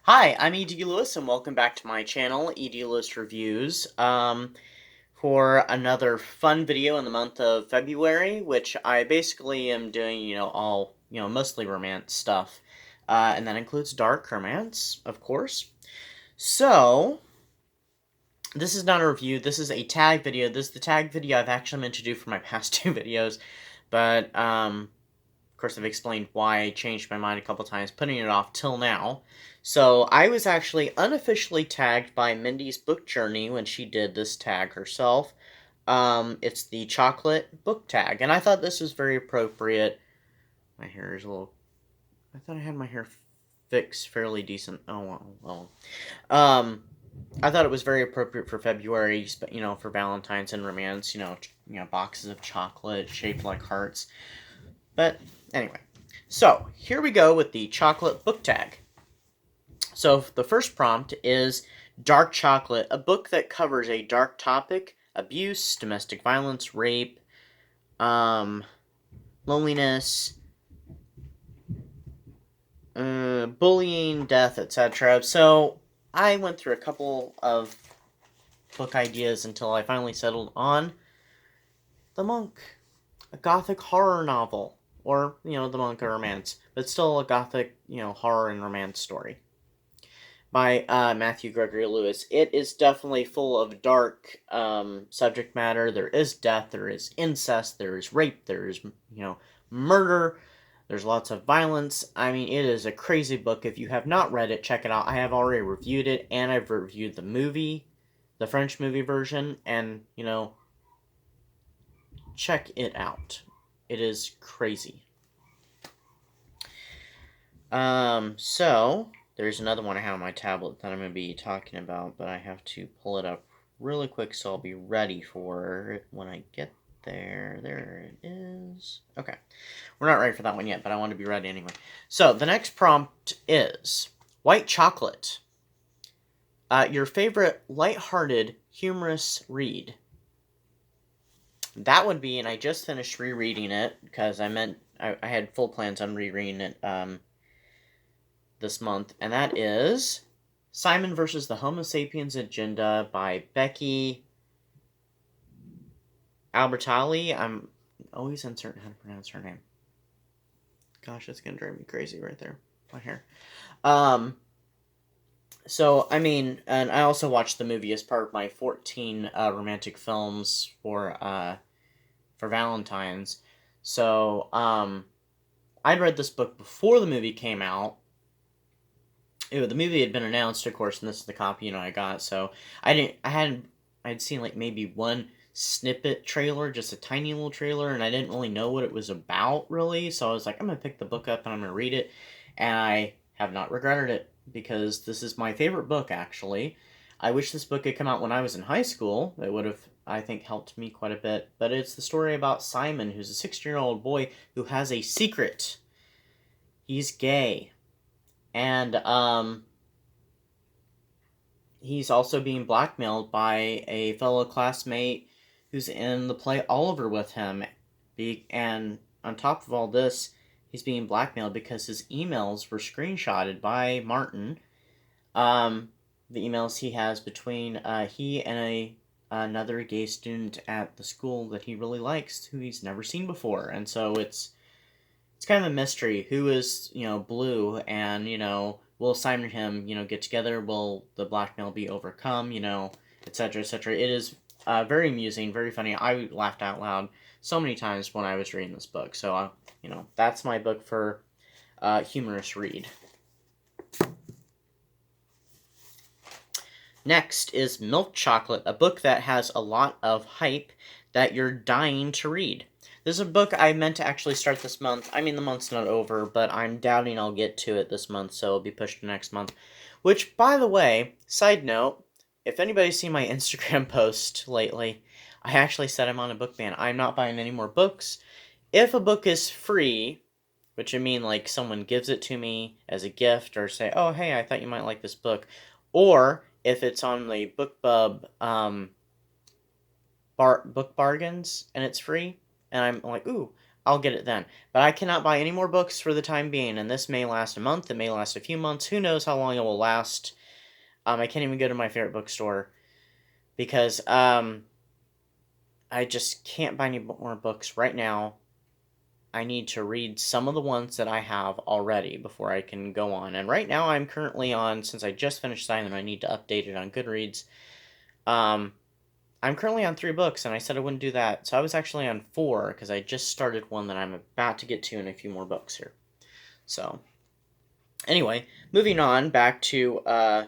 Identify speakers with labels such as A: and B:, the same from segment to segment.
A: Hi, I'm E.D. Lewis, and welcome back to my channel, E.D. Lewis Reviews, for another fun video in the month of February, which I basically am doing, mostly romance stuff, and that includes dark romance, of course. So, this is not a review, this is a tag video. This is the tag video I've actually meant to do for my past two videos, but, of course, I've explained why I changed my mind a couple times, putting it off till now. So, I was actually unofficially tagged by Mindy's book journey when she did this tag herself. It's the chocolate book tag, and I thought this was very appropriate. My hair is a little... I thought I had my hair fixed fairly decent. Oh, well. I thought it was very appropriate for February, for Valentine's and romance, boxes of chocolate shaped like hearts. But anyway, so here we go with the chocolate book tag. So the first prompt is Dark Chocolate, a book that covers a dark topic: abuse, domestic violence, rape, loneliness, bullying, death, etc. So I went through a couple of book ideas until I finally settled on The Monk, a gothic horror novel. Or, The Monk, a romance. But still a gothic, horror and romance story. By Matthew Gregory Lewis. It is definitely full of dark subject matter. There is death, there is incest, there is rape, there is, murder. There's lots of violence. I mean, it is a crazy book. If you have not read it, check it out. I have already reviewed it, and I've reviewed the movie, the French movie version, and, check it out. It is crazy. So, there's another one I have on my tablet that I'm going to be talking about, but I have to pull it up really quick so I'll be ready for it when I get there. There it is. Okay. We're not ready for that one yet, but I want to be ready anyway. So, the next prompt is White Chocolate. Your favorite lighthearted, humorous read. That would be, and I just finished rereading it because I had full plans on rereading it this month, and that is Simon versus the Homo Sapiens Agenda by Becky Albertalli. I'm always uncertain how to pronounce her name. Gosh, that's gonna drive me crazy right there. My hair. So, I mean, and I also watched the movie as part of my 14 romantic films for Valentine's. So, I'd read this book before the movie came out. The movie had been announced, of course, and this is the copy, I got. So, I'd seen like maybe one snippet trailer, just a tiny little trailer, and I didn't really know what it was about, really. So I was like, I'm gonna pick the book up and I'm gonna read it, and I have not regretted it because this is my favorite book, actually. I wish this book had come out when I was in high school. It would have, I think, helped me quite a bit. But it's the story about Simon, who's a 16-year-old boy who has a secret. He's gay. And, he's also being blackmailed by a fellow classmate who's in the play Oliver with him. And on top of all this, he's being blackmailed because his emails were screenshotted by Martin. The emails he has between he and another gay student at the school that he really likes, who he's never seen before. And so it's kind of a mystery. Who is, Blue, and, will Simon and him, get together? Will the blackmail be overcome? Etc., etc. It is very amusing, very funny. I laughed out loud so many times when I was reading this book. So, that's my book for humorous read. Next is Milk Chocolate, a book that has a lot of hype that you're dying to read. This is a book I meant to actually start this month. I mean, the month's not over, but I'm doubting I'll get to it this month, so it'll be pushed to next month. Which, by the way, side note, if anybody's seen my Instagram post lately, I actually said I'm on a book ban. I'm not buying any more books. If a book is free, which I mean like someone gives it to me as a gift, or say, oh, hey, I thought you might like this book, or if it's on the BookBub book bargains and it's free, and I'm like, ooh, I'll get it then. But I cannot buy any more books for the time being, and this may last a month, it may last a few months, who knows how long it will last. I can't even go to my favorite bookstore because I just can't buy any more books right now. I need to read some of the ones that I have already before I can go on. And right now I'm currently on, since I just finished Simon, I need to update it on Goodreads. I'm currently on 3 books, and I said I wouldn't do that. So I was actually on 4, because I just started one that I'm about to get to in a few more books here. So, anyway, moving on back to a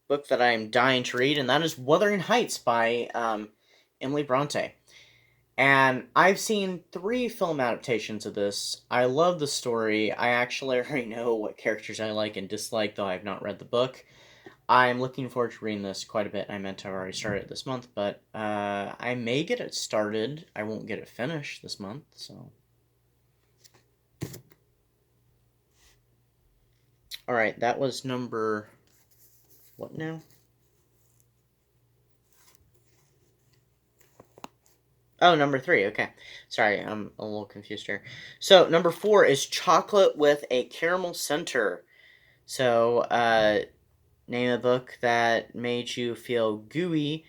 A: book that I'm dying to read, and that is Wuthering Heights by Emily Bronte. And I've seen 3 film adaptations of this. I love the story. I actually already know what characters I like and dislike, though I have not read the book. I'm looking forward to reading this quite a bit. I meant to have already started it this month, but I may get it started. I won't get it finished this month, so. Alright, that was number... what now? Oh, number 3, okay. Sorry, I'm a little confused here. So, number 4 is Chocolate with a Caramel Center. So, name a book that made you feel gooey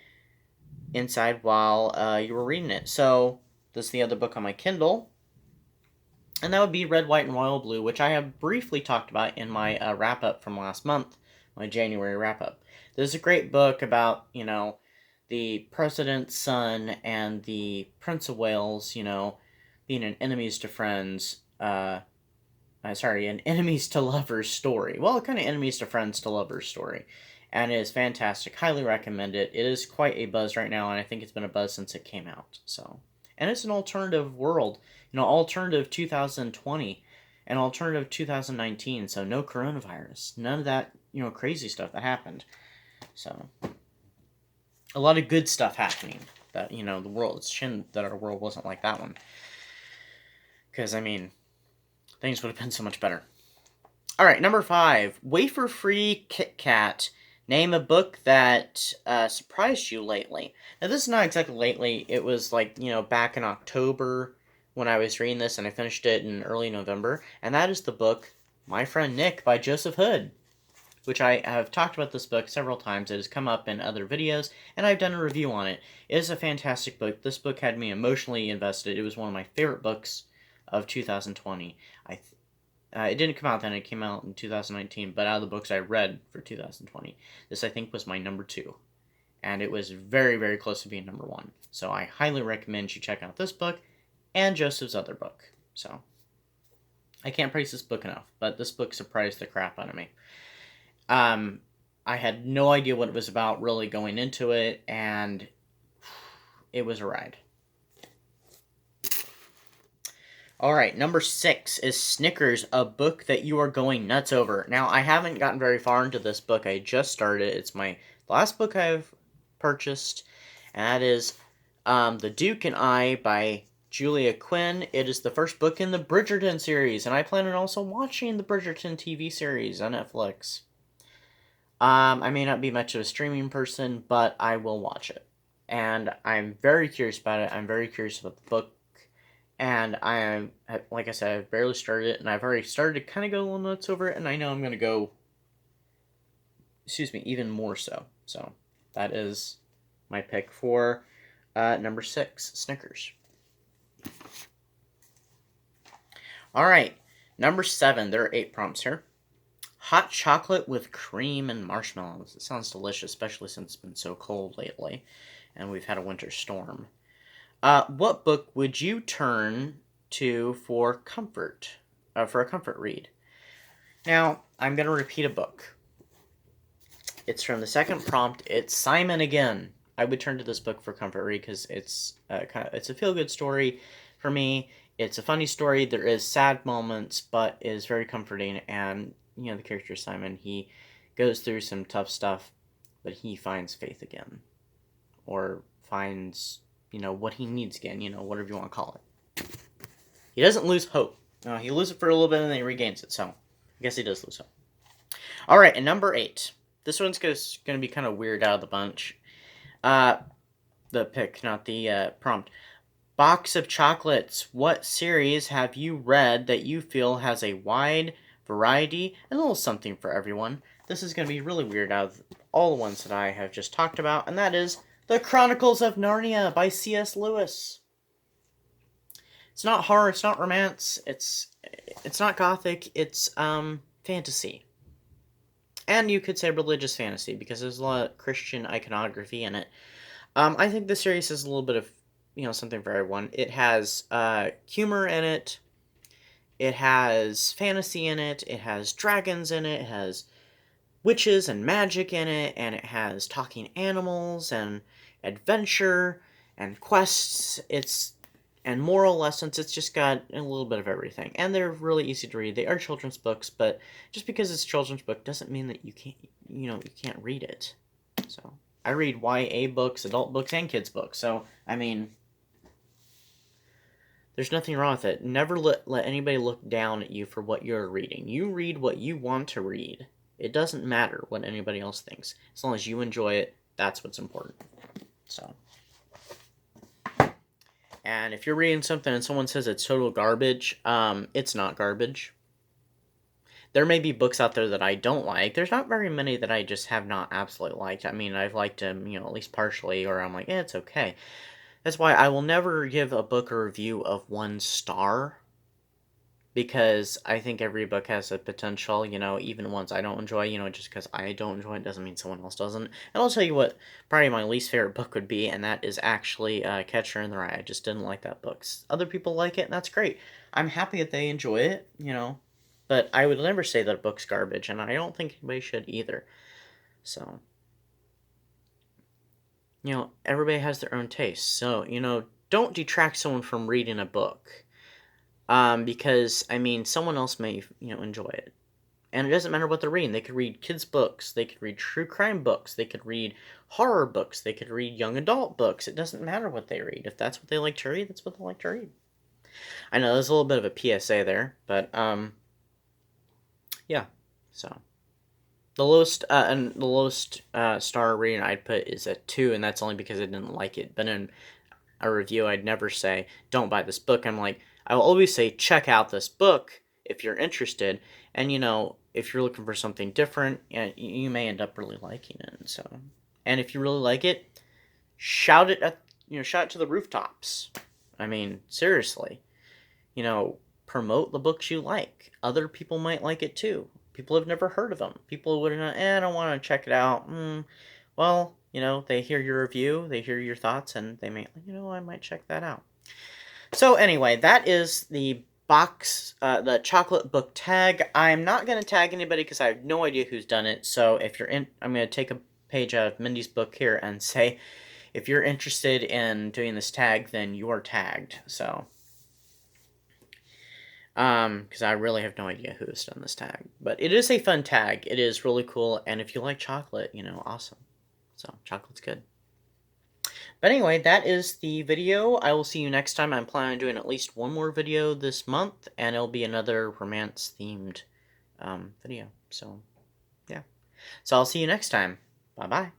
A: inside while you were reading it. So, this is the other book on my Kindle. And that would be Red, White, and Royal Blue, which I have briefly talked about in my wrap-up from last month, my January wrap-up. This is a great book about, you know, the president's son and the Prince of Wales, you know, being an enemies to friends, an enemies to lovers story. Well, kind of enemies to friends to lovers story. And it is fantastic. Highly recommend it. It is quite a buzz right now, and I think it's been a buzz since it came out. So, and it's an alternative world. You know, alternative 2020 and alternative 2019. So no coronavirus. None of that, you know, crazy stuff that happened. So, a lot of good stuff happening. That, you know, the world, it's shame that our world wasn't like that one. Because, I mean, things would have been so much better. Alright, number 5. Wafer Free Kit Kat. Name a book that surprised you lately. Now, this is not exactly lately. It was, like, you know, back in October when I was reading this, and I finished it in early November. And that is the book My Friend Nick by Joseph Hood, which I have talked about this book several times. It has come up in other videos, and I've done a review on it. It is a fantastic book. This book had me emotionally invested. It was one of my favorite books of 2020. It didn't come out then. It came out in 2019, but out of the books I read for 2020, this, I think, was my number 2. And it was very, very close to being number 1. So I highly recommend you check out this book and Joseph's other book. So I can't praise this book enough, but this book surprised the crap out of me. I had no idea what it was about really going into it, and it was a ride. Alright, number 6 is Snickers, a book that you are going nuts over. Now, I haven't gotten very far into this book. I just started. It's the last book I've purchased, and that is The Duke and I by Julia Quinn. It is the first book in the Bridgerton series, and I plan on also watching the Bridgerton TV series on Netflix. I may not be much of a streaming person, but I will watch it. And I'm very curious about it. I'm very curious about the book. And like I said, I've barely started it, and I've already started to kind of go a little nuts over it, and I know I'm going to go, even more so. So, that is my pick for number 6, Snickers. Alright, number 7, there are 8 prompts here. Hot chocolate with cream and marshmallows. It sounds delicious, especially since it's been so cold lately, and we've had a winter storm. What book would you turn to for a comfort read? Now, I'm going to repeat a book. It's from the second prompt. It's Simon Again. I would turn to this book for comfort read because it's a feel-good story for me. It's a funny story. There is sad moments, but it is very comforting. And, you know, the character Simon, he goes through some tough stuff, but he finds faith again. Or finds, you know, what he needs again, you know, whatever you want to call it. He doesn't lose hope. No, he loses it for a little bit and then he regains it, so I guess he does lose hope. Alright, and number 8. This one's going to be kind of weird out of the bunch. The pick, not the prompt. Box of chocolates. What series have you read that you feel has a wide variety and a little something for everyone? This is going to be really weird out of all the ones that I have just talked about, and that is The Chronicles of Narnia by C.S. Lewis. It's not horror, it's not romance, it's not gothic, it's fantasy. And you could say religious fantasy because there's a lot of Christian iconography in it. I think the series is a little bit of something for everyone. It has humor in it. It has fantasy in it. It has dragons in it. It has witches and magic in it, and it has talking animals and adventure and quests. And moral lessons. It's just got a little bit of everything, and they're really easy to read. They are children's books, but just because it's a children's book doesn't mean that you can't read it. So I read YA books, adult books, and kids books. So I mean, there's nothing wrong with it. Never let anybody look down at you for what you're reading. You read what you want to read. It doesn't matter what anybody else thinks. As long as you enjoy it, that's what's important. So. And if you're reading something and someone says it's total garbage, it's not garbage. There may be books out there that I don't like. There's not very many that I just have not absolutely liked. I mean, I've liked them, at least partially, or I'm like, it's okay. That's why I will never give a book a review of 1 star, because I think every book has a potential, even ones I don't enjoy, just because I don't enjoy it doesn't mean someone else doesn't. And I'll tell you what probably my least favorite book would be, and that is actually Catcher in the Rye. I just didn't like that book. Other people like it, and that's great. I'm happy that they enjoy it, but I would never say that a book's garbage, and I don't think anybody should either. So, everybody has their own taste. So, don't detract someone from reading a book. Because, I mean, someone else may, enjoy it. And it doesn't matter what they're reading. They could read kids' books. They could read true crime books. They could read horror books. They could read young adult books. It doesn't matter what they read. If that's what they like to read, that's what they like to read. I know there's a little bit of a PSA there, but, yeah. So, the lowest star rating I'd put is a 2, and that's only because I didn't like it. But in a review, I'd never say, don't buy this book. I'm like, I will always say, check out this book if you're interested. And, if you're looking for something different, you may end up really liking it. So, and if you really like it, shout it to the rooftops. I mean, seriously, promote the books you like. Other people might like it too. People have never heard of them. People would not, I don't want to check it out. Well, they hear your review, they hear your thoughts, and they may, I might check that out. So anyway, that is the box, the chocolate book tag. I'm not going to tag anybody because I have no idea who's done it. So if you're in, I'm going to take a page out of Mindy's book here and say, if you're interested in doing this tag, then you're tagged. So, because I really have no idea who has done this tag. But it is a fun tag. It is really cool. And if you like chocolate, awesome. So, chocolate's good. But anyway, that is the video. I will see you next time. I'm planning on doing at least one more video this month, and it'll be another romance-themed video. So, yeah. So I'll see you next time. Bye-bye.